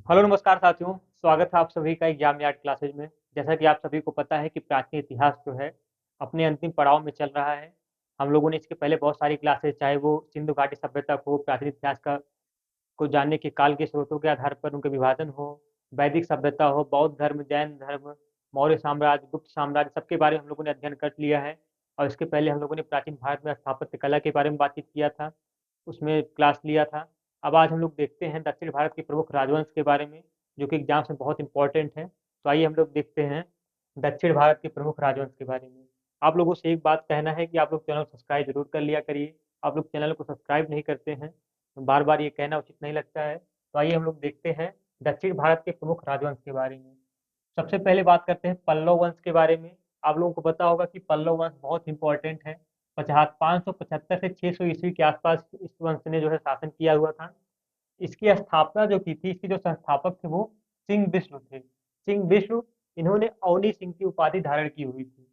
Hello नमस्कार साथियों। स्वागत है आप सभी का एग्जाम यार्ड क्लासेज में। जैसा कि आप सभी को पता है कि प्राचीन इतिहास जो है अपने अंतिम पड़ाव में चल रहा है। हम लोगों ने इसके पहले बहुत सारी क्लासेज, चाहे वो सिंधु घाटी सभ्यता को, प्राचीन इतिहास का को जानने के काल के स्रोतों के आधार पर उनके विभाजन हो, वैदिक सभ्यता हो, बौद्ध धर्म, जैन धर्म, मौर्य साम्राज्य, गुप्त साम्राज्य, सबके बारे में हम लोगों ने अध्ययन कर लिया है। और इसके पहले हम लोगों ने प्राचीन भारत में स्थापत्य कला के बारे में बातचीत किया था, उसमें क्लास लिया था। अब आज हम लोग देखते हैं दक्षिण भारत के प्रमुख राजवंश के बारे में, जो कि एग्जाम्स में बहुत इंपॉर्टेंट है। तो आइए हम लोग देखते हैं दक्षिण भारत के प्रमुख राजवंश के बारे में। आप लोगों से एक बात कहना है कि आप लोग चैनल सब्सक्राइब जरूर कर लिया करिए। आप लोग चैनल को सब्सक्राइब नहीं करते हैं, बार बार ये कहना उचित नहीं लगता है। तो आइए हम लोग देखते हैं दक्षिण भारत के प्रमुख राजवंश के बारे में। सबसे पहले बात करते हैं पल्लव वंश के बारे में। आप लोगों को पता होगा कि पल्लव वंश बहुत इंपॉर्टेंट है। 575 से 600 ईस्वी के आसपास इस वंश ने जो है शासन किया हुआ था। इसकी स्थापना जो की थी, इसके जो संस्थापक थे वो सिंह विष्णु थे। सिंह विष्णु, इन्होंने अवनी सिंह की उपाधि धारण की हुई थी।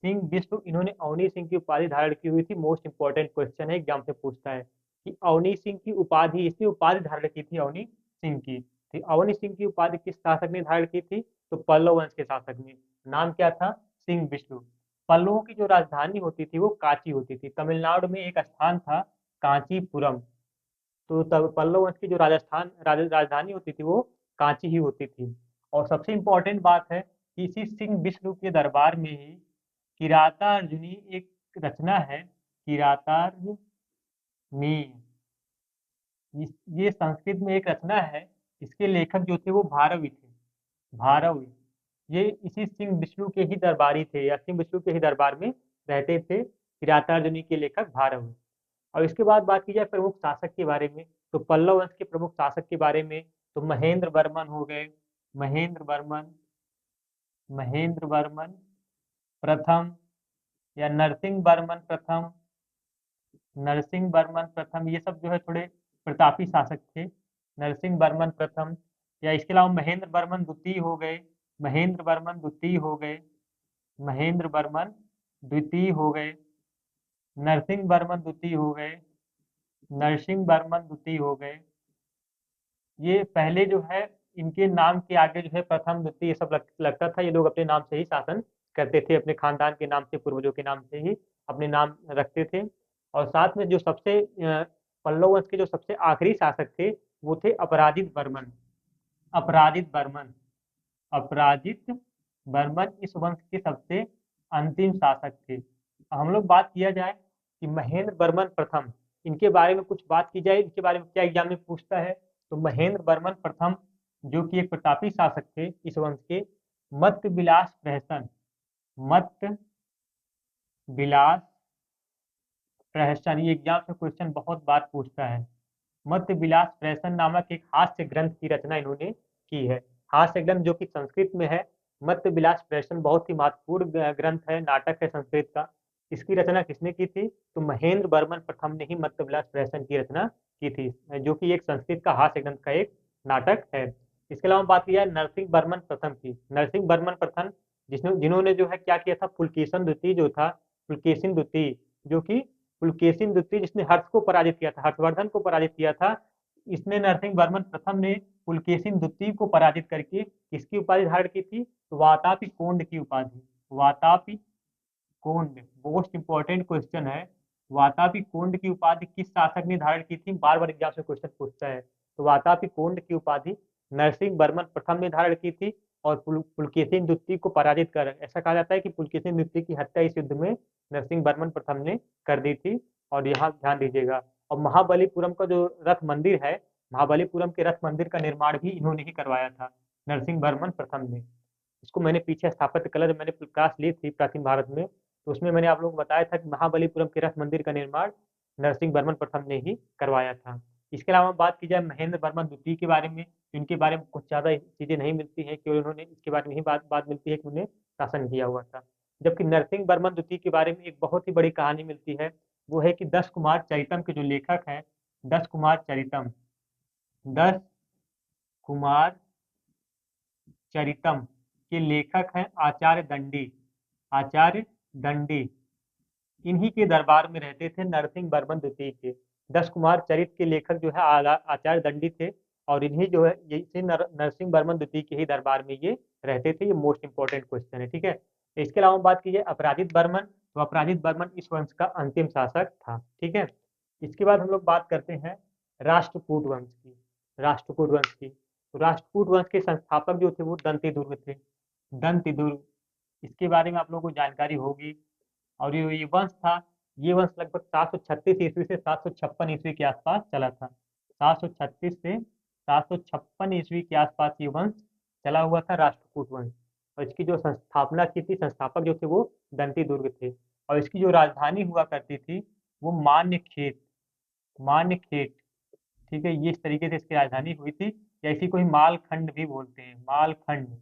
सिंह विष्णु, इन्होंने अवनी सिंह की उपाधि धारण की हुई थी। मोस्ट इंपॉर्टेंट क्वेश्चन है, एग्जाम से पूछता है कि अवनी सिंह की उपाधि, इसने उपाधि धारण की थी अवनी सिंह की। तो अवनी सिंह की उपाधि किस शासक ने धारण की थी? तो पल्लव वंश के शासक ने। नाम क्या था? सिंह विष्णु। पल्लवों की जो राजधानी होती थी वो कांची होती थी। तमिलनाडु में एक स्थान था कांचीपुरम। तो तब पल्लव वंश की जो राजधानी होती थी वो कांची ही होती थी। और सबसे इम्पोर्टेंट बात है कि इसी सिंह विष्णु के दरबार में ही किरातार्जुनी एक रचना है, किरातार्जुनी। ये संस्कृत में एक रचना है। इसके लेखक जो थे वो भारवी थे। भारवी, ये इसी सिंह विष्णु के ही दरबारी थे, या सिंह विष्णु के ही दरबार में रहते थे, किरातार्जुनी के लेखक भारवी। और इसके बाद बात की जाए प्रमुख शासक के बारे में, तो पल्लव वंश के प्रमुख शासक के बारे में, तो महेंद्र वर्मन हो गए। महेंद्र वर्मन, महेंद्र वर्मन प्रथम, या नरसिंह वर्मन प्रथम, नरसिंह वर्मन प्रथम, ये सब जो है थोड़े प्रतापी शासक थे। नरसिंह वर्मन प्रथम, या इसके अलावा महेंद्र वर्मन द्वितीय हो गए। महेंद्र वर्मन द्वितीय हो गए। महेंद्र वर्मन द्वितीय हो गए। नरसिंह वर्मन द्वितीय हो गए। नरसिंह वर्मन द्वितीय हो गए। ये पहले जो है, इनके नाम के आगे जो है प्रथम द्वितीय ये सब लगता था। ये लोग अपने नाम से ही शासन करते थे, अपने खानदान के नाम से, पूर्वजों के नाम से ही अपने नाम रखते थे। और साथ में जो सबसे पल्लव वंश के जो सबसे आखिरी शासक थे वो थे अपराजित वर्मन। अपराजित वर्मन, अपराजित वर्मन इस वंश के सबसे अंतिम शासक थे। हम लोग बात किया जाए कि महेंद्र वर्मन प्रथम, इनके बारे में कुछ बात की जाए, इनके बारे में क्या एग्जाम में पूछता है। तो महेंद्र वर्मन प्रथम, जो कि एक प्रतापी शासक थे इस वंश के, मत्त विलास प्रहसन, मत्त विलास प्रहसन, ये एग्जाम से क्वेश्चन बहुत बार पूछता है। मत्त विलास प्रहसन नामक एक हास्य ग्रंथ की रचना इन्होंने की है। हास्य ग्रंथ जो कि संस्कृत में है। मत्त विलास प्रहसन बहुत ही महत्वपूर्ण ग्रंथ है, नाटक है संस्कृत का। इसकी रचना किसने की थी? तो महेंद्र वर्मन प्रथम ने ही मत्त विलास प्रहसन की रचना की थी, जो कि एक संस्कृत का हास्य ग्रंथ का एक नाटक है। इसके अलावा बात की जाए नरसिंह वर्मन प्रथम की। नरसिंह वर्मन प्रथम, जिन्होंने जो है क्या किया था, पुलकेशन द्वितीय जो था, पुलकेशिन द्वितीय, जो कि पुलकेशिन द्वितीय जिसने हर्ष को पराजित किया था, हर्षवर्धन को पराजित किया था, इसने नरसिंह वर्मन प्रथम ने पुलकेशिन द्वितीय को पराजित करके किसकी उपाधि धारण की थी? तो वातापी कोंड की उपाधि। वातापी कोंड, मोस्ट इंपॉर्टेंट क्वेश्चन है। वातापी कोंड की उपाधि किस शासक ने धारण की थी? बार बार एग्जाम से क्वेश्चन पूछता है। तो वातापी कोंड की उपाधि नरसिंह वर्मन प्रथम ने धारण की थी, और पुलकेशिन द्वितीय को पराजित कर, ऐसा कहा जाता है कि पुलकेशिन द्वितीय की हत्या इस युद्ध में नरसिंह वर्मन प्रथम ने कर दी थी। और यहाँ ध्यान दीजिएगा। और महाबलीपुरम का जो रथ मंदिर है, महाबलीपुरम के रथ मंदिर का निर्माण भी इन्होंने ही करवाया था, नरसिंह वर्मन प्रथम ने। इसको मैंने पीछे स्थापत्य कला जब मैंने क्लास ली थी प्राचीन भारत में, तो उसमें मैंने आप लोगों को बताया था कि महाबलीपुरम के रथ मंदिर का निर्माण नरसिंह वर्मन प्रथम ने ही करवाया था। इसके अलावा बात की जाए महेंद्र वर्मन द्वितीय के बारे में, तो इनके बारे में कुछ ज्यादा चीजें नहीं मिलती है, केवल उन्होंने इसके बारे में ही बात मिलती है कि उन्होंने शासन किया हुआ था। जबकि नरसिंह वर्मन द्वितीय के बारे में एक बहुत ही बड़ी कहानी मिलती है। वो है कि दस कुमार चरितम के जो लेखक हैं, दस कुमार चरितम, दस कुमार चरितम के लेखक हैं आचार्य दंडी। आचार्य दंडी, इन्हीं के दरबार में रहते थे नरसिंह वर्मन द्वितीय के। दस कुमार चरित के लेखक जो है आचार्य दंडी थे। और इन्हीं जो है ये इसी नरसिंह वर्मन द्वितीय के ही दरबार में ये रहते थे। ये मोस्ट इंपॉर्टेंट क्वेश्चन है, ठीक है। इसके अलावा बात कीजिए अपराजित वर्मन, तो अपराजित वर्मन इस वंश का अंतिम शासक था, ठीक है। इसके बाद हम लोग बात करते हैं राष्ट्रकूट वंश की। राष्ट्रकूट वंश की, तो राष्ट्रकूट वंश के संस्थापक जो थे वो दंतिदुर्ग थे। दंतिदुर्ग, इसके बारे में आप लोगों को जानकारी होगी। और ये वंश था, ये वंश लगभग 736 ईस्वी से 756 ईस्वी के आसपास चला था। 736 से 756 ईस्वी के आसपास ये वंश चला हुआ था, राष्ट्रकूट वंश। और इसकी जो संस्थापना की थी, संस्थापक जो थे वो दंती दुर्ग थे। और इसकी जो राजधानी हुआ करती थी वो मान्यखेत, मान्यखेट, ठीक है। ये इस तरीके से इसकी राजधानी हुई थी, या इसी को ही मालखंड भी बोलते हैं, मालखंड,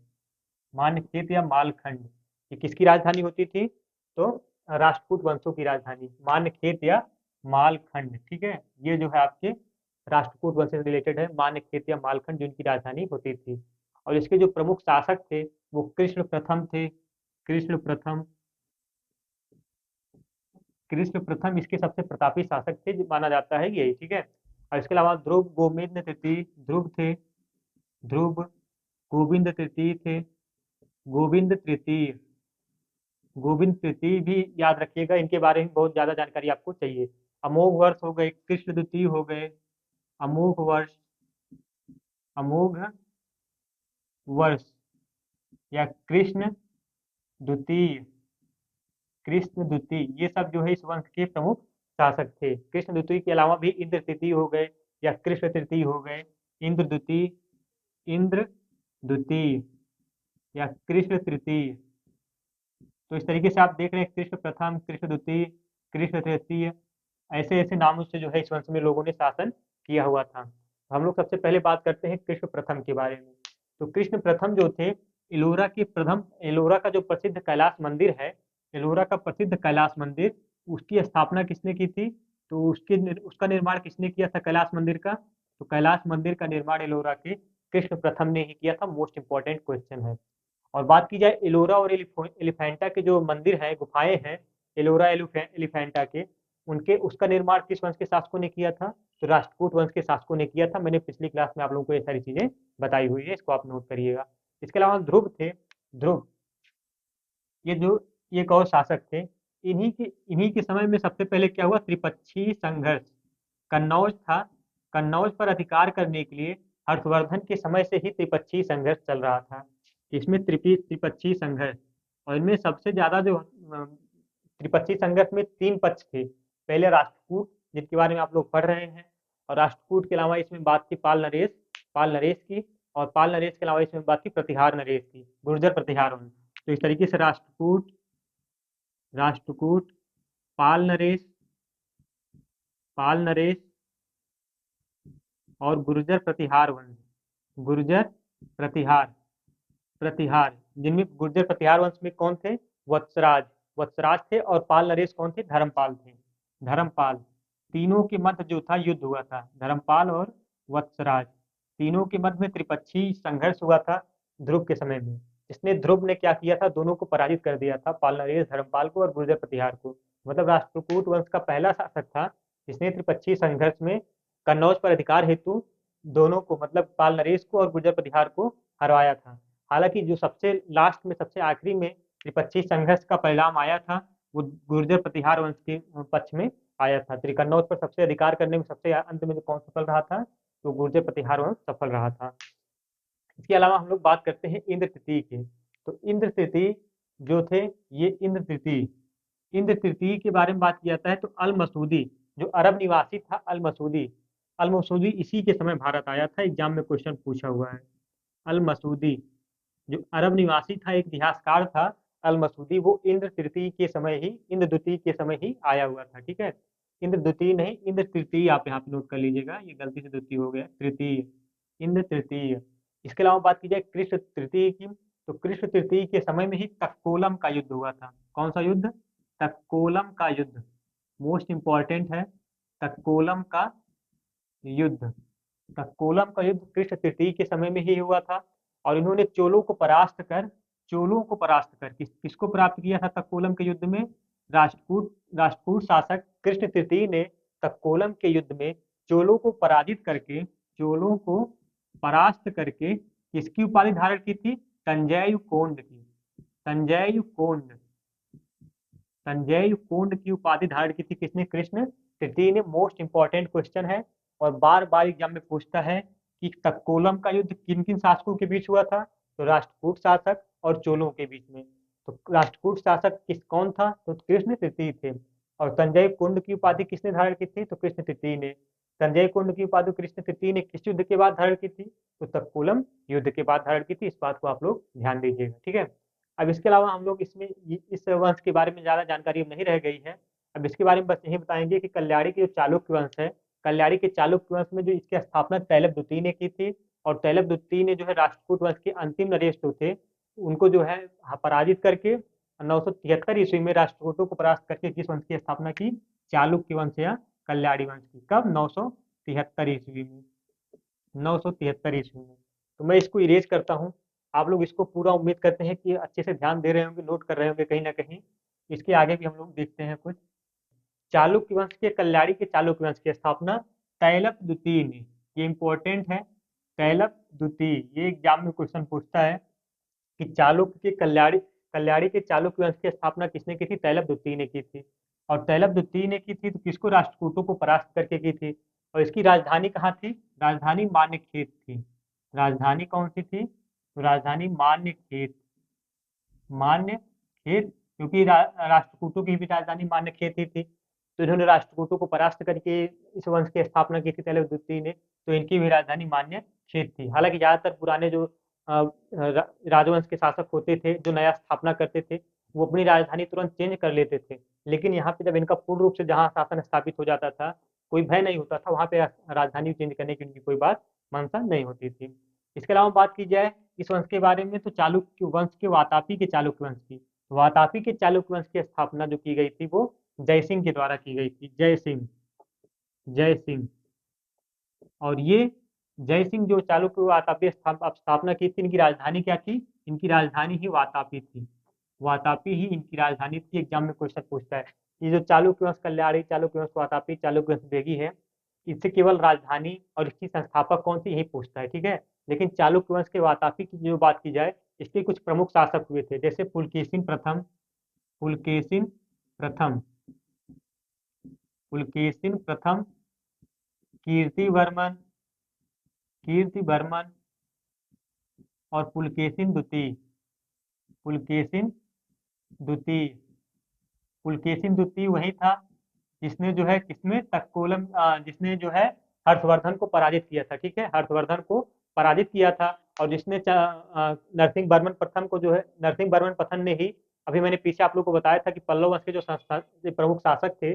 मान्यखेत या मालखंड। ये किसकी राजधानी होती थी? तो राजपूत वंशों की राजधानी मान्यखेत या मालखंड, ठीक है। ये जो है आपके राष्ट्रकूट वंश से रिलेटेड है, मान्यखेत या मालखंड जिनकी राजधानी होती थी। और इसके जो प्रमुख शासक थे वो कृष्ण प्रथम थे। कृष्ण प्रथम, कृष्ण प्रथम इसके सबसे प्रतापी शासक थे, जो माना जाता है यही, ठीक है। और इसके अलावा ध्रुव गोविंद तृतीय, ध्रुव थे, ध्रुव गोविंद तृतीय थे, गोविंद तृतीय, गोविंद तृतीय भी याद रखिएगा, इनके बारे में बहुत ज्यादा जानकारी आपको चाहिए। अमोघ वर्ष हो गए, कृष्ण द्वितीय हो गए, अमोघ वर्ष, अमोघ वर्ष या कृष्ण द्वितीय, कृष्ण द्वितीय, ये सब जो है इस वंश के प्रमुख शासक थे। कृष्ण द्वितीय के अलावा भी इंद्र तृतीय हो गए या कृष्ण तृतीय हो गए, इंद्र द्वितीय, इंद्र द्वितीय या कृष्ण तृतीय। तो इस तरीके से आप देख रहे हैं कृष्ण प्रथम, कृष्ण द्वितीय, कृष्ण तृतीय, ऐसे ऐसे नामों से जो है इस वंश में लोगों ने शासन किया हुआ था। हम लोग सबसे पहले बात करते हैं कृष्ण प्रथम के बारे में। तो कृष्ण प्रथम जो थे, एलोरा के प्रथम, एलोरा का जो प्रसिद्ध कैलाश मंदिर है, एलोरा का प्रसिद्ध कैलाश मंदिर, उसकी स्थापना किसने की थी? तो उसका निर्माण किसने किया था कैलाश मंदिर का? तो कैलाश मंदिर का निर्माण एलोरा के कृष्ण प्रथम ने ही किया था। मोस्ट इंपॉर्टेंट क्वेश्चन है। और बात की जाए एलोरा और एलिफेंटा के जो मंदिर हैं, गुफाएं हैं, एलोरा एलिफेंटा के, उनके उसका निर्माण किस वंश के शासकों ने किया था? तो राष्ट्रकूट वंश के शासकों ने किया था। मैंने पिछली क्लास में आप लोगों को ये सारी चीजें बताई हुई है, इसको आप नोट करिएगा। इसके अलावा ध्रुव थे, ध्रुव, ये जो ये एक और शासक थे। इन्हीं के समय में सबसे पहले क्या हुआ? त्रिपक्षीय संघर्ष, कन्नौज था, कन्नौज पर अधिकार करने के लिए हर्षवर्धन के समय से ही त्रिपक्षीय संघर्ष चल रहा था। इसमें त्रिपक्षीय संघर्ष, और इनमें सबसे ज्यादा जो त्रिपक्षीय संघर्ष में तीन पक्ष थे। पहले राष्ट्रकूट, जिनके बारे में आप लोग पढ़ रहे हैं, और राष्ट्रकूट के अलावा इसमें बात की पाल नरेश की, और पाल नरेश के अलावा इसमें बात की प्रतिहार नरेश की, गुर्जर प्रतिहार वंश। तो इस तरीके से राष्ट्रकूट, राष्ट्रकूट, पाल नरेश, पाल नरेश और गुर्जर प्रतिहार वंश, गुर्जर प्रतिहार, प्रतिहार, जिनमें गुर्जर प्रतिहार वंश में कौन थे? वत्सराज, वत्सराज थे। और पाल नरेश कौन थे? धर्मपाल थे, धर्मपाल। तीनों के मध्य जो था युद्ध हुआ था, धर्मपाल और वत्सराज, तीनों के मध्य में त्रिपक्षीय संघर्ष हुआ था ध्रुव के समय में। इसने ध्रुव ने क्या किया था? दोनों को पराजित कर दिया था, पाल नरेश, धर्मपाल को और गुर्जर प्रतिहार को। मतलब राष्ट्रकूट वंश का पहला शासक था जिसने त्रिपक्षीय संघर्ष में कन्नौज पर अधिकार हेतु दोनों को, मतलब पाल नरेश को और गुर्जर प्रतिहार को हरवाया था। हालांकि जो सबसे लास्ट में, सबसे आखिरी में त्रिपक्षीय संघर्ष का परिणाम आया था, वो गुर्जर प्रतिहार वंश के पक्ष में आया था। त्रिकन्नौज पर सबसे अधिकार करने में सबसे अंत में जो कौन सफल रहा था? तो गुर्जर प्रतिहार वंश सफल रहा था। इसके अलावा हम लोग बात करते हैं इंद्र तृतीय की। तो इंद्र तृतीय जो थे, ये इंद्र तृतीय, इंद्र तृतीय के बारे में बात किया जाता है तो अल मसूदी, जो अरब निवासी था, अल मसूदी, अल मसूदी इसी के समय भारत आया था। एग्जाम में क्वेश्चन पूछा हुआ है। अल मसूदी जो अरब निवासी था, एक इतिहासकार था, अल मसूदी, वो इंद्र तृतीय के समय ही, इंद्र द्वितीय के समय ही आया हुआ था, ठीक है। इंद्र द्वितीय नहीं, इंद्र तृतीय आप यहाँ पे नोट कर लीजिएगा, ये गलती से द्वितीय हो गया, तृतीय, इंद्र तृतीय। इसके अलावा बात की जाए कृष्ण तृतीय की, तो कृष्ण तृतीय के समय में ही तक्कोलम का युद्ध हुआ था। कौन सा युद्ध? तक्कोलम का युद्ध, मोस्ट इंपॉर्टेंट है, तक्कोलम का युद्ध। तक्कोलम का युद्ध कृष्ण तृतीय के समय में ही हुआ था। और इन्होंने चोलों को परास्त कर, चोलों को परास्त कर किसको प्राप्त किया था तक्कोलम के युद्ध में? राष्ट्रकूट शासक कृष्ण तृतीय ने तक्कोलम के युद्ध में चोलों को पराजित करके, चोलों को परास्त करके किसकी उपाधि धारण की थी? संजय कोंड की। संजय कोंड। संजय कोंड की उपाधि धारण की थी किसने? कृष्ण तृतीय ने। मोस्ट इंपॉर्टेंट क्वेश्चन है और बार बार एग्जाम में पूछता है कि तक्कोलम का युद्ध किन किन शासकों के बीच हुआ था? तो राष्ट्रकूट शासक और चोलों के बीच में। तो राष्ट्रकूट शासक कौन था? तो कृष्ण तृतीय थे। और संजय कुंड की उपाधि किसने धारण की थी? तो कृष्ण तृतीय ने। संजय कुंड की उपाधि कृष्ण तृतीय ने किस युद्ध के बाद धारण की थी? तो तक्कोलम युद्ध के बाद धारण की थी। इस बात को आप लोग ध्यान दीजिएगा, ठीक है। अब इसके अलावा हम लोग इसमें इस वंश के बारे में ज्यादा जानकारी अब नहीं रह गई है। अब इसके बारे में बस यही बताएंगे कि कल्याणी के जो चालुक्य वंश है, कल्याणी के चालुक्य वंश में जो इसकी स्थापना तैलप द्वितीय ने की थी। और तैलप द्वितीय ने जो है राष्ट्रकूट वंश के अंतिम नरेश जो थे उनको जो है पराजित करके 973 ईस्वी में राष्ट्रकूटों को परास्त करके किस वंश की स्थापना की? चालुक्य वंश या कल्याणी वंश की। कब? 973 ईस्वी में। 973 ईस्वी में। तो मैं इसको इरेज करता हूँ। आप लोग इसको पूरा उम्मीद करते हैं कि अच्छे से ध्यान दे रहे होंगे, नोट कर रहे होंगे कहीं ना कहीं। इसके आगे भी हम लोग देखते हैं कुछ। चालुक्य वंश के कल्याणी के चालुक्य वंश की स्थापना तैलप द्वितीय ने। ये इंपॉर्टेंट है। तैलप द्वितीय, ये एग्जाम में क्वेश्चन पूछता है कि चालुक्य के कल्याणी कल्याणी के चालुक्य वंश की स्थापना किसने की थी? तैलप द्वितीय ने की थी। और तैलप द्वितीय ने की थी तो किसको? राष्ट्रकूटों को परास्त करके की थी। और इसकी राजधानी कहाँ थी? राजधानी मान्यखेत थी। राजधानी कौन सी थी? तो राजधानी मान्यखेत। मान्यखेत, क्योंकि राष्ट्रकूटों की भी राजधानी मान्यखेत ही थी। तो इन्होंने राष्ट्रकूटों को परास्त करके इस वंश की स्थापना की थी तैलप द्वितीय ने। तो इनकी भी राजधानी मान्यखेत थी। हालांकि ज्यादातर पुराने जो राजवंश के शासक होते थे जो नया स्थापना करते थे, वो अपनी राजधानी तुरंत चेंज कर लेते थे। लेकिन यहाँ पे जब इनका पूर्ण रूप से जहाँ शासन स्थापित हो जाता था, कोई भय नहीं होता था, वहां पे राजधानी चेंज करने की उनकी कोई बात मंशा नहीं होती थी। इसके अलावा बात की जाए इस वंश के बारे में, तो चालुक्य वंश के वातापी के चालुक्य वंश की, वातापी के चालुक्य वंश की स्थापना जो की गई थी वो जयसिंह के द्वारा की गई थी। जय सिंह। जय सिंह। और ये जय सिंह जो चालुक्य वातापी स्थापना की थी, इनकी राजधानी क्या थी? इनकी राजधानी ही वातापी थी। वातापी ही इनकी राजधानी थी। एग्जाम में क्वेश्चन पूछता है। ये जो चालुक्य वंश कल्याणी, चालुक्य वंश वातापी, चालुक्य वंश बेगी है, इससे केवल राजधानी और इसकी संस्थापक कौन सी, यही पूछता है, ठीक है। लेकिन चालुक्य वंश के वातापी की जो बात की जाए, इसके कुछ प्रमुख शासक हुए थे, जैसे पुलकेशिन प्रथम। पुलकेशिन प्रथम। पुलकेशिन प्रथम, कीर्तिवर्मन। कीर्तिवर्मन और पुलकेशिन द्वितीय। पुलकेशिन द्वितीय। पुलकेशिन द्वितीय वही था जिसने जो है किसमें तक्कोलम जिसने जो है हर्षवर्धन को पराजित किया था, ठीक है। हर्षवर्धन को पराजित किया था। और जिसने नरसिंह वर्मन प्रथम को जो है, नरसिंह वर्मन प्रथम ने ही, अभी मैंने पीछे आप लोग को बताया था कि पल्लव वंश के जो संस्था जो प्रमुख शासक थे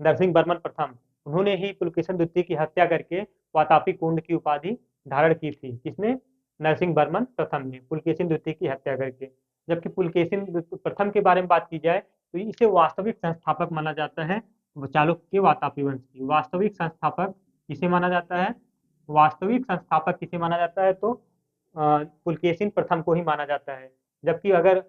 नरसिंह वर्मन प्रथम, उन्होंने ही पुलकेशिन द्वितीय की हत्या करके वातापी कुंड की उपाधि धारण की थी। किसने? नरसिंह वर्मन प्रथम ने, पुलकेशिन द्वितीय की हत्या करके। जबकि पुलकेशिन प्रथम के बारे में बात की जाए तो इसे वास्तविक संस्थापक माना जाता है चालुक्य के वातापी वंश की। वास्तविक संस्थापक किसे माना जाता है? वास्तविक संस्थापक किसे माना जाता है? तो पुलकेशिन प्रथम को ही माना जाता है। जबकि अगर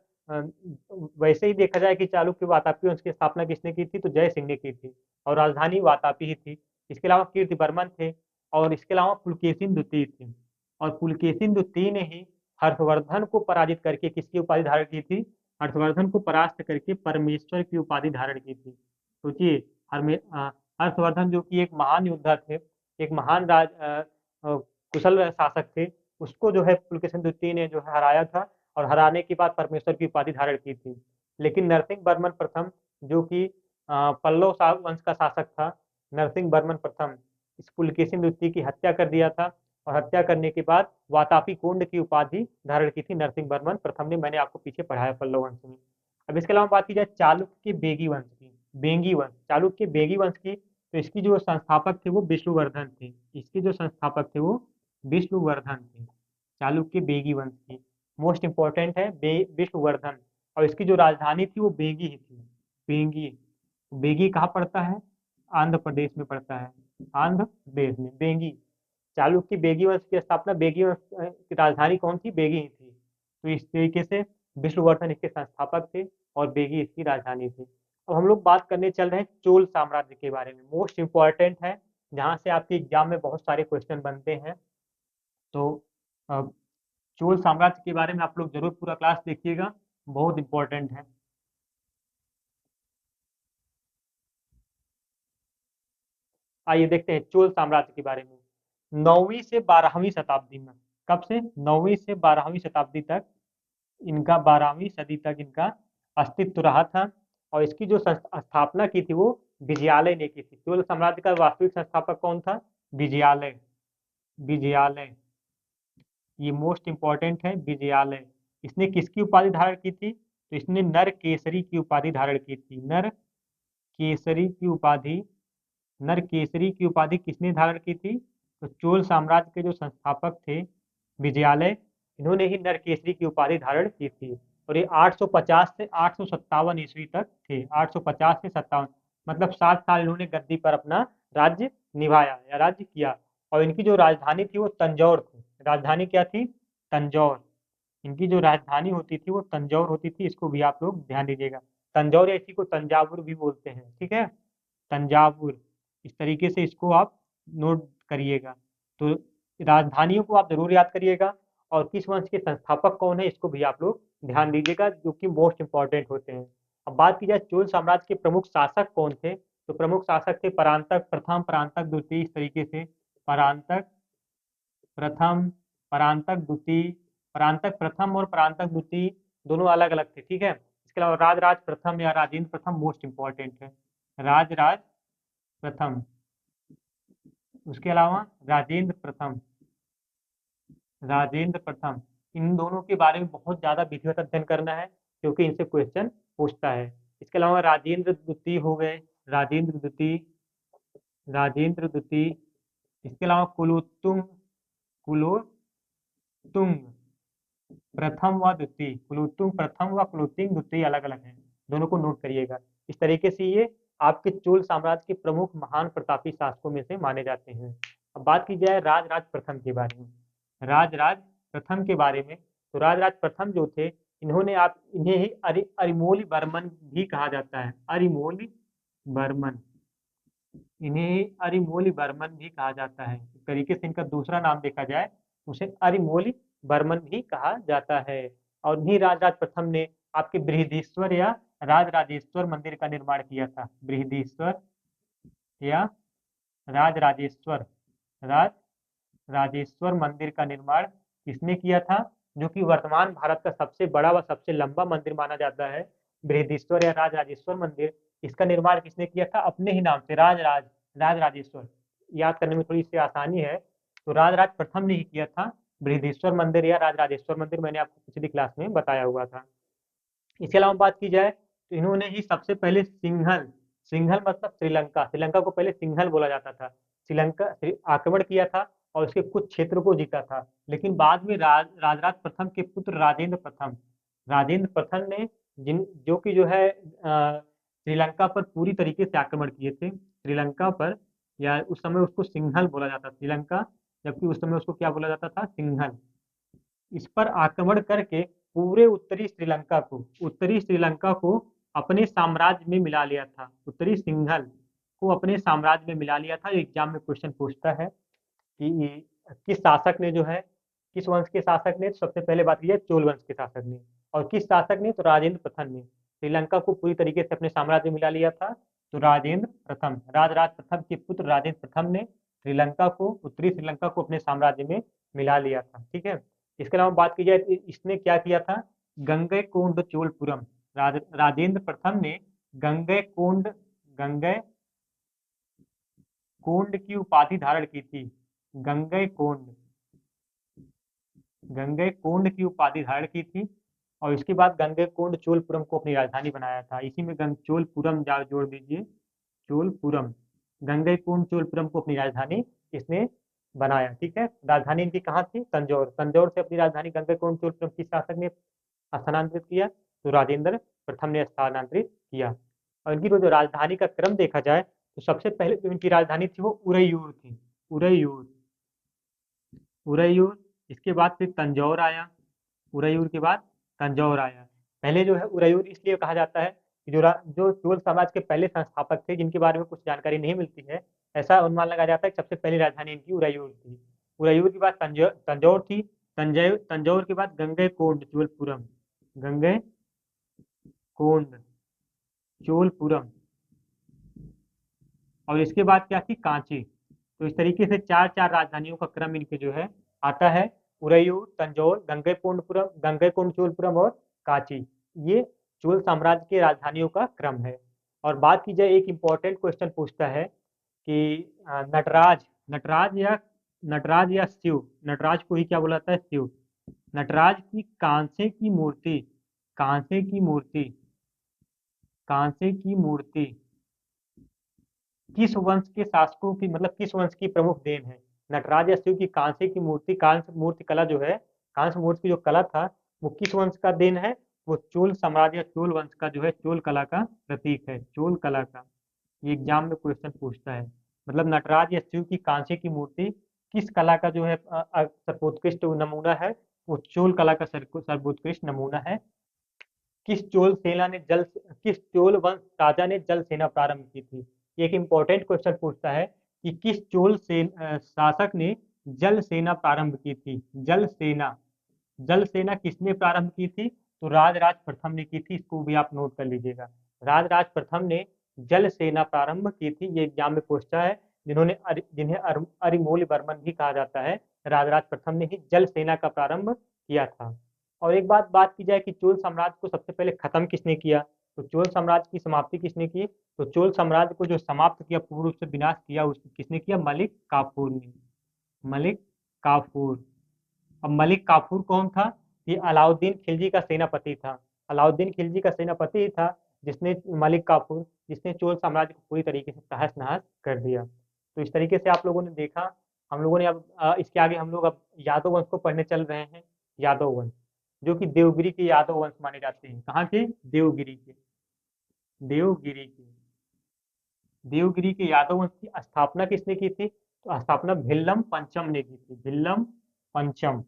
वैसे ही देखा जाए कि चालुक्य वातापी वंश की स्थापना किसने की थी, तो जय सिंह ने की थी और राजधानी वातापी ही थी। इसके अलावा कीर्तिवर्मन थे और इसके अलावा पुलकेशिन द्वितीय थे। और पुलकेशिन द्वितीय ने ही हर्षवर्धन को पराजित करके किसकी उपाधि धारण की थी? हर्षवर्धन को परास्त करके परमेश्वर की उपाधि धारण की थी। सोचिए, हर्षवर्धन जो कि एक महान योद्धा थे, एक महान कुशल शासक थे, उसको जो है पुलकेशिन द्वितीय ने जो है हराया था और हराने के बाद परमेश्वर की उपाधि धारण की थी। लेकिन नरसिंह वर्मन प्रथम जो कि पल्लव वंश का शासक था, नरसिंह वर्मन प्रथम इस पुलकेशिन द्वितीय की हत्या कर दिया था। और हत्या करने के बाद वातापी कुंड की उपाधि धारण की थी नरसिंह वर्मन प्रथम ने। मैंने आपको पीछे पढ़ाया पल्लव वंश में। अब इसके अलावा बात की जाए चालुक्य के बेगी वंश की, बेंगी वंश, चालुक्य के बेगी वंश की, तो इसकी जो संस्थापक थे वो विष्णुवर्धन थे। इसके जो संस्थापक थे वो विष्णुवर्धन थे, चालुक्य बेगी वंश की। मोस्ट इंपॉर्टेंट है विष्णुवर्धन। और इसकी जो राजधानी थी वो बेगी ही थी। बेंगी। बेगी कहाँ पड़ता है? आंध्र प्रदेश में पड़ता है। आंध्र प्रदेश में बेंगी। चालुक्य बेगी वंश की स्थापना, बेगी वंश की राजधानी कौन थी? बेगी ही थी। तो इस तरीके से विष्णुवर्धन इसके संस्थापक थे और बेगी इसकी राजधानी थी। अब हम लोग बात करने चल रहे हैं चोल साम्राज्य के बारे में। मोस्ट इंपॉर्टेंट है, जहाँ से आपके एग्जाम में बहुत सारे क्वेश्चन बनते हैं। तो अ, चोल साम्राज्य के बारे में आप लोग जरूर पूरा क्लास देखिएगा, बहुत इंपॉर्टेंट है। आइए देखते हैं चोल साम्राज्य के बारे में। 9वीं से 12वीं शताब्दी में, कब से 9वीं से 12वीं शताब्दी तक इनका, 12वीं सदी तक इनका अस्तित्व रहा था। और इसकी जो स्थापना की थी वो विजयालय ने की थी। चोल साम्राज्य का वास्तविक संस्थापक कौन था? विजयालय। विजयालय, ये मोस्ट इंपॉर्टेंट है, विजयालय। इसने किसकी उपाधि धारण की थी? तो इसने नर केसरी की उपाधि धारण की थी। नर केसरी की उपाधि, नर केसरी की उपाधि किसने धारण की थी? तो चोल साम्राज्य के जो संस्थापक थे विजयालय, इन्होंने ही नर केसरी की उपाधि धारण की थी। और ये 850 से 857 ईस्वी तक थे। 850 से 57, मतलब 7 साल इन्होंने गद्दी पर अपना राज्य निभाया या राज्य किया। और इनकी जो राजधानी थी वो तंजौर थी। राजधानी क्या थी? तंजौर। इनकी जो राजधानी होती थी वो तंजौर होती थी। इसको भी आप लोग ध्यान दीजिएगा। तंजौर या इसी को तंजावुर भी बोलते हैं, ठीक है, तंजावुर। इस तरीके से इसको आप नोट करिएगा। तो राजधानियों को आप जरूर याद करिएगा। और किस वंश के संस्थापक कौन है इसको भी आप लोग ध्यान दीजिएगा, जो कि मोस्ट इंपॉर्टेंट होते हैं। अब बात की जाए चोल साम्राज्य के प्रमुख शासक कौन थे, तो प्रमुख शासक थे परांतक प्रथम, परांतक द्वितीय, इस तरीके से। परांतक प्रथम, परांतक द्वितीय। परांतक प्रथम और परांतक द्वितीय दोनों अलग अलग थे, ठीक है। इसके अलावा राजराज प्रथम या राजेंद्र प्रथम मोस्ट इंपॉर्टेंट है। राजराज प्रथम, उसके अलावा राजेंद्र प्रथम, राजेंद्र प्रथम। इन दोनों के बारे में बहुत ज्यादा विधिवत अध्ययन करना है, क्योंकि इनसे क्वेश्चन पूछता है। इसके अलावा राजेंद्र द्वितीय हो गए, राजेंद्र द्वितीय, राजेंद्र द्वितीय। इसके अलावा कुलोत्तुंग, कुलोत्तुंग प्रथम व द्वितीय। कुलोत्तुंग प्रथम व कुलोत्तुंग द्वितीय अलग अलग हैं, दोनों को नोट करिएगा। इस तरीके से ये आपके चोल साम्राज्य के प्रमुख महान प्रतापी शासकों में से माने जाते हैं। अब बात की जाए राजराज प्रथम के बारे में। राजराज प्रथम के बारे में, तो राजराज प्रथम जो थे, इन्होंने आप इन्हें ही अरिमोली वर्मन भी कहा जाता है। अरिमोली वर्मन, इन्हें अरिमोली वर्मन भी कहा जाता है। इस तरीके से इनका दूसरा नाम देखा जाए, उसे अरिमोली वर्मन भी कहा जाता है। और इन्हीं राजराज प्रथम ने आपके बृहदीश्वर या राजराजेश्वर मंदिर का निर्माण किया था। बृहदीश्वर या राजराजेश्वर, राज राजेश्वर मंदिर का निर्माण किसने किया था? जो कि वर्तमान भारत का सबसे बड़ा व सबसे लंबा मंदिर माना जाता है, बृहदीश्वर या राजराजेश्वर मंदिर। इसका निर्माण किसने किया था? अपने ही नाम से, राजराजेश्वर। याद करने में थोड़ी सी आसानी है। तो राजराज प्रथम ने ही किया था बृहदीश्वर मंदिर या राजराजेश्वर मंदिर, मैंने आपको पिछली क्लास में बताया हुआ था। इसके अलावा बात की जाए तो इन्होंने ही सबसे पहले सिंघल, सिंघल मतलब श्रीलंका, श्रीलंका को पहले सिंघल बोला जाता था, श्रीलंका आक्रमण किया था और उसके कुछ क्षेत्र को जीता था। लेकिन बाद में राजराज प्रथम के पुत्र राजेंद्र प्रथम, राजेंद्र प्रथम ने जिन जो कि जो है श्रीलंका पर पूरी तरीके से आक्रमण किए थे। श्रीलंका पर, या उस समय उसको सिंघल बोला जाता था, श्रीलंका, जबकि उस समय उसको क्या बोला जाता था? सिंघल। इस पर आक्रमण करके पूरे उत्तरी श्रीलंका को अपने साम्राज्य में मिला लिया था। उत्तरी सिंघल को अपने साम्राज्य में मिला लिया था। एग्जाम में क्वेश्चन पूछता है कि किस शासक ने जो है, किस वंश के शासक ने? तो सबसे पहले बात की जाए चोल वंश के शासक ने। और किस शासक ने? तो राजेंद्र प्रथम ने श्रीलंका को पूरी तरीके से अपने साम्राज्य में मिला लिया था। तो राजेंद्र प्रथम, राजराज प्रथम के पुत्र राजेंद्र प्रथम ने श्रीलंका को, उत्तरी श्रीलंका को अपने साम्राज्य में मिला लिया था, ठीक है। इसके अलावा बात की जाए तो इसने क्या किया था? गंगैकोंड चोलपुरम, राजेंद्र प्रथम ने गंगैकोंड, गंगैकोंड की उपाधि धारण की थी। गंगैकोंड, गंगैकोंड की उपाधि धारण की थी। और इसके बाद गंगैकोंड चोलपुरम को अपनी राजधानी बनाया था। इसी में चोलपुरम जोड़ दीजिए, चोलपुरम। गंगैकोंड चोलपुरम को अपनी राजधानी इसने बनाया, ठीक है। राजधानी इनकी कहाँ थी? तंजौर। तंजौर से अपनी राजधानी गंगैकोंड चोलपुरम किस शासक ने स्थानांतरित किया? तो राजेंद्र प्रथम ने स्थानांतरित किया। और इनकी जो राजधानी का क्रम देखा जाए तो सबसे पहले जो इनकी राजधानी थी वो उरैयूर थी। उरैयूर, उरैयूर। इसके बाद फिर तंजौर आया, उरैयूर के बाद तंजौर आया। पहले जो है उरैयूर इसलिए कहा जाता है कि जो चोल समाज के पहले संस्थापक थे, जिनके बारे में कुछ जानकारी नहीं मिलती है, ऐसा अनुमान लगाया जाता है कि सबसे पहली राजधानी इनकी उरैयूर थी। उरैयूर के बाद तंजौर थी, तंजौर के बाद गंगईकोंड चोलपुरम, गंगईकोंड चोलपुरम, और इसके बाद क्या थी, कांची। तो इस तरीके से चार चार राजधानियों का क्रम इनके जो है आता है, उरैयूर, तंजौर, गंगईकोंडपुरम, गंगईकोंड चोलपुरम और कांची। ये चोल साम्राज्य की राजधानियों का क्रम है। और बात की जाए, एक इम्पोर्टेंट क्वेश्चन पूछता है कि नटराज, नटराज या शिव, नटराज को ही क्या बोला जाता है, शिव। नटराज की कांसे की मूर्ति, कांसे की मूर्ति, कांसे की मूर्ति किस वंश के शासकों की, मतलब किस वंश की प्रमुख देन है। नटराज या शिव की कांसे की मूर्ति, कांस्य मूर्ति कला जो है, कांस्य मूर्ति की जो कला था, वो किस वंश का देन है, वो चोल साम्राज्य या चोल वंश का जो है, चोल कला का प्रतीक है, चोल कला का। ये एग्जाम में क्वेश्चन पूछता है। मतलब नटराज या शिव की कांसे की मूर्ति किस कला का जो है सर्वोत्कृष्ट नमूना है, वो चोल कला का सर्वोत्कृष्ट नमूना है। किस चोल वंश राजा ने जल सेना प्रारंभ की थी। एक इंपॉर्टेंट क्वेश्चन पूछता है कि किस शासक ने जल सेना प्रारंभ की थी। जल सेना किसने प्रारंभ की थी, तो राजराज प्रथम ने की थी। इसको भी आप नोट कर लीजिएगा, राजराज प्रथम ने जल सेना प्रारंभ की थी। ये एग्जाम में पूछता है। जिन्हें अरिमोल वर्मन भी कहा जाता है, राजराज प्रथम ने ही जल सेना का प्रारंभ किया था। और एक बात की जाए कि चोल साम्राज्य को सबसे पहले खत्म किसने किया, तो चोल साम्राज्य की समाप्ति किसने की, तो चोल साम्राज्य को जो समाप्त किया, पूर्ण रूप से विनाश किया, उसने किसने किया, मलिक काफूर ने, मलिक काफूर। अब मलिक काफूर कौन था, ये अलाउद्दीन खिलजी का सेनापति था। अलाउद्दीन खिलजी का सेनापति ही था जिसने, मलिक काफूर, जिसने चोल साम्राज्य को पूरी तरीके से तहस नहस कर दिया। तो इस तरीके से आप लोगों ने देखा। हम लोगों ने अब इसके आगे हम लोग अब यादव वंश को पढ़ने चल रहे हैं। यादव वंश, जो कि देवगिरी के यादव वंश माने जाते हैं। कहाँ के, देवगिरी के, देवगिरी के, देवगिरी के यादव वंश की स्थापना किसने की थी, तो स्थापना भिल्लम पंचम ने की थी, भिल्लम पंचम।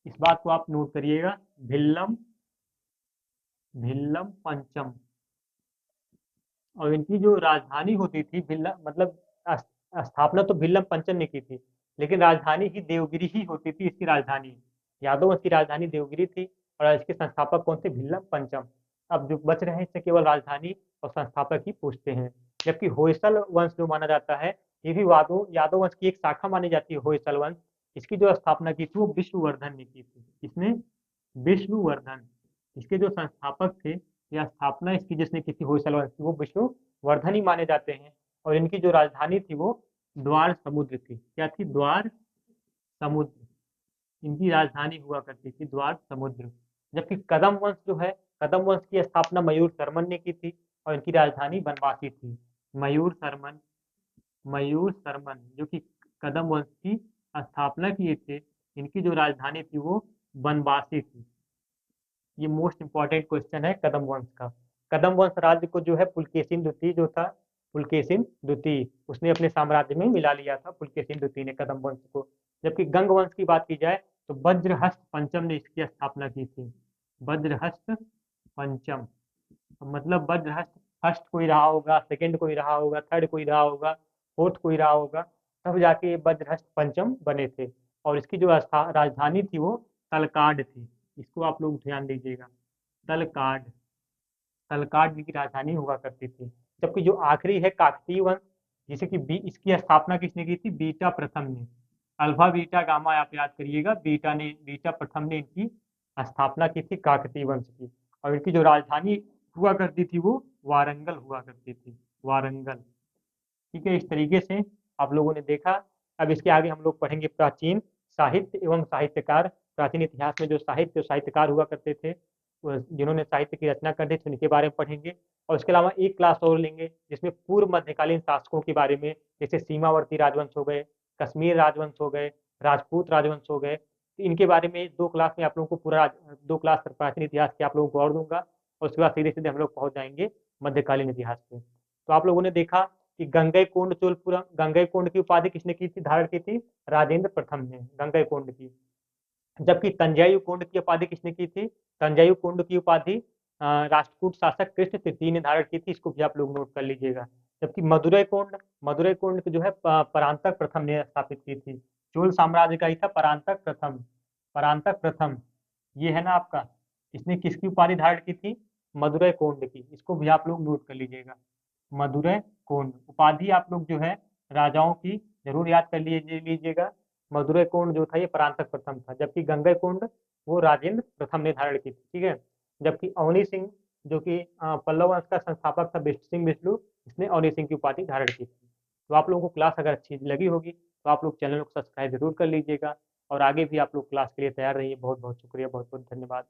इस बात को आप नोट करिएगा, भिल्लम, भिल्लम पंचम। और इनकी जो राजधानी होती थी, भिल्लम मतलब स्थापना तो भिल्लम पंचम ने की थी, लेकिन राजधानी ही देवगिरी ही होती थी इसकी राजधानी। यादव वंश की राजधानी देवगिरी थी और इसके संस्थापक कौन थे, भिल्लम पंचम। अब जो बच रहे हैं इससे केवल राजधानी और संस्थापक ही पूछते हैं। जबकि होयसल वंश जो माना जाता है, ये भी यादव वंश की एक शाखा मानी जाती है, होयसल वंश। इसकी जो स्थापना की थी वो विष्णुवर्धन ने की थी। इसने, विष्णुवर्धन। इसके जो संस्थापक थे या स्थापना इसकी जिसने की थी होयसल वंश की, वो विष्णुवर्धन ही माने जाते हैं। और इनकी जो राजधानी थी वो द्वार समुद्र थी। क्या थी, द्वार समुद्र। इनकी राजधानी हुआ करती थी द्वार समुद्र। जबकि कदम वंश जो है, कदम वंश की स्थापना मयूर शर्मन ने की थी और इनकी राजधानी बनवासी थी। मयूर शर्मन, मयूर शर्मन जो कि कदम वंश की स्थापना किए थे, इनकी जो राजधानी थी वो बनवासी थी। ये मोस्ट इंपॉर्टेंट क्वेश्चन है कदम वंश का। कदम वंश राज्य को जो है पुलकेशिन द्वितीय जो था, पुलकेशिन द्वितीय, उसने अपने साम्राज्य में मिला लिया था, पुलकेशिन द्वितीय ने कदम वंश को। जबकि गंग वंश की बात की जाए तो वज्रहस्त पंचम ने इसकी स्थापना की थी। वज्रहस्त पंचम, मतलब वज्रहस्त फर्स्ट कोई रहा होगा, सेकंड कोई रहा होगा, थर्ड कोई रहा होगा, फोर्थ कोई रहा होगा, तब जाके ये वज्रहस्त पंचम बने थे। और इसकी जो राजधानी थी वो तलकाड थी। इसको आप लोग ध्यान दीजिएगा, तलकाड, तलकाड की राजधानी हुआ करती थी। जबकि जो आखिरी है काकतीय वंश, जिसे कि इसकी स्थापना किसने की थी, बीटा प्रथम ने। अल्फा बीटा गामा आप याद करिएगा, बीटा प्रथम ने इनकी स्थापना की थी काकतीय वंश की। और इनकी जो राजधानी हुआ करती थी वो वारंगल हुआ करती थी, वारंगल। ठीक है, इस तरीके से आप लोगों ने देखा। अब इसके आगे हम लोग पढ़ेंगे प्राचीन साहित्य एवं साहित्यकार। प्राचीन इतिहास में जो साहित्यकार हुआ करते थे, जिन्होंने साहित्य की रचना कर दी थी, उनके बारे में पढ़ेंगे। और इसके अलावा एक क्लास और लेंगे जिसमें पूर्व मध्यकालीन शासकों के बारे में, जैसे सीमावर्ती राजवंश हो गए, कश्मीर राजवंश हो गए, राजपूत राजवंश हो गए। तो इनके बारे में दो क्लास में आप लोगों को पूरा, दो क्लास प्राचीन इतिहास के आप लोगों को और दूंगा। और उसके बाद सीधे सीधे हम लोग पहुंच जाएंगे मध्यकालीन इतिहास पे। तो आप लोगों ने देखा कि गंगईकोंड चोलपुरम, गंगईकोंड की उपाधि किसने की थी, धारण की थी, राजेंद्र प्रथम ने गंगईकोंड की। जबकि तंजायु कोंड की उपाधि किसने की थी, तंजायु कोंड की उपाधि राष्ट्रकूट शासक कृष्ण तृतीय ने धारण की थी। इसको भी आप लोग नोट कर लीजिएगा। जबकि मदुरै कोंड, मदुरै कोंड जो है परांतक प्रथम ने स्थापित की थी। चोल साम्राज्य का ही था परांतक प्रथम। परांतक प्रथम ये है ना आपका, इसने किसकी उपाधि धारण की थी? मदुरै कोंड की। इसको भी आप लोग नोट कर लीजिएगा। मदुरै कोंड उपाधि आप लोग जो है राजाओं की जरूर याद कर लीजिएगा। मदुरै कोंड जो था ये परांतक प्रथम था, जबकि गंगई कोंड वो राजेंद्र प्रथम ने धारण की थी। ठीक है। जबकि अवनी सिंह जो कि पल्लव वंश का संस्थापक था, बिष्ट सिंह बिष्णु, इसने अवनी सिंह की उपाधि धारण की थी। तो आप लोगों को क्लास अगर अच्छी लगी होगी तो आप लोग चैनल को सब्सक्राइब जरूर कर लीजिएगा, और आगे भी आप लोग क्लास के लिए तैयार रहिए। बहुत बहुत शुक्रिया, बहुत बहुत धन्यवाद।